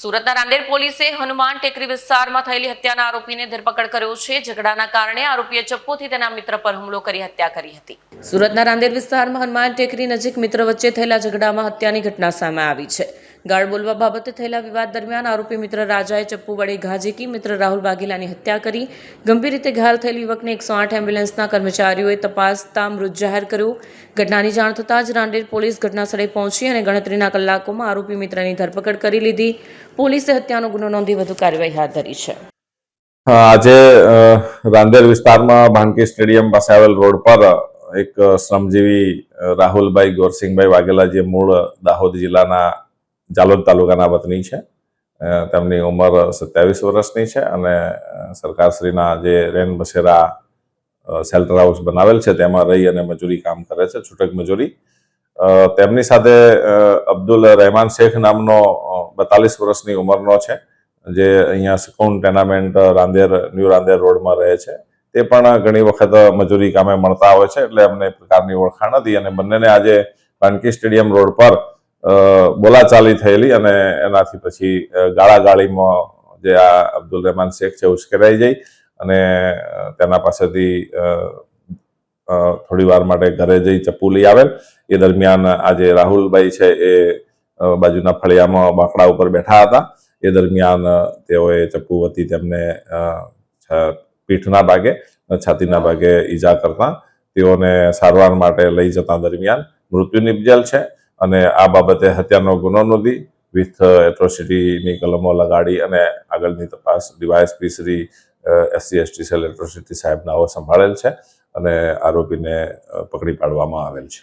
સુરતના રાંદેર પોલીસે હનુમાન ટેકરી વિસ્તારમાં થયેલી હત્યાના આરોપીને ધરપકડ કર્યો છે। ઝઘડાના કારણે આરોપીએ ચપ્પુથી તેના મિત્ર પર હુમલો કરી હત્યા કરી હતી। સુરતના રાંદેર વિસ્તારમાં હનુમાન ટેકરી નજીક મિત્ર વચ્ચે થયેલા ઝઘડામાં હત્યાની ઘટના સામે આવી છે। ગાળ બોલવા બાબતે થયેલા વિવાદ દરમિયાન આરોપી મિત્ર રાજાએ ચપ્પુ વડે ઘા ઝીકી મિત્ર રાહુલ વાઘેલાની હત્યા કરી। ગંભીર રીતે ઘાયલ થયેલ યુવકને 108 એમ્બ્યુલન્સના કર્મચારીઓએ તપાસતા મૃત જાહેર કર્યો। ઘટનાની જાણ થતાં જ રાંદેર પોલીસ ઘટનાસ્થળે પહોંચી અને ગણતરીના કલાકોમાં આરોપી મિત્રની ધરપકડ કરી લીધી। પોલીસે હત્યાનો ગુનો નોંધી વધુ કાર્યવાહી હાથ ધરી છે। આજે રાંદેર વિસ્તારમાં ભાનકી સ્ટેડિયમ પાસે આવેલ રોડ પર એક શ્રમજીવી રાહુલભાઈ ગોરસિંહભાઈ વાઘેલા જે મૂળ દાહોદ જિલ્લાના જાલોદ તાલુકાના વતની છે। તેમની ઉંમર 27 વર્ષની છે અને સરકારશ્રીના જે રેન બસેરા શેલ્ટર હાઉસ બનાવેલ છે તેમાં રહી અને મજૂરી કામ કરે છે, છૂટક મજૂરી। તેમની સાથે અબ્દુલ રહેમાન શેખ નામનો 42 વર્ષની ઉંમરનો છે, જે અહીંયા સુકૂન ટેનામેન્ટ રાંદેર ન્યૂ રાંદેર રોડમાં રહે છે। તે પણ ઘણી વખત મજૂરી કામે મળતા હોય છે, એટલે અમને પ્રકારની ઓળખાણ હતી અને બંનેને આજે ભાનકી સ્ટેડિયમ રોડ પર બોલાચાલી થયેલી અને એનાથી પછી ગાળાગાળીમાં જે આ અબ્દુલ રહેમાન શેખ છે ઉશ્કેરાઈ જઈ અને તેના પાસેથી થોડી વાર માટે ઘરે જઈ ચપ્પુ લઈ આવેલ। એ દરમિયાન આજે રાહુલભાઈ છે એ બાજુના ફળિયામાં બાંકડા ઉપર બેઠા હતા। એ દરમિયાન તેઓએ ચપ્પુ વતી તેમને પીઠના ભાગે, છાતીના ભાગે ઈજા કરતા તેઓને સારવાર માટે લઈ જતા દરમિયાન મૃત્યુ નિપજેલ છે અને આ બાબતે હત્યાનો ગુનો નોંધી વિથ એટ્રોસિટીની કલમો લગાડી અને આગળની તપાસ DYSP Shri SC/ST cell atrocity સાહેબ નાઓ સંભાળેલ છે અને આરોપીને પકડી પાડવામાં આવેલ છે।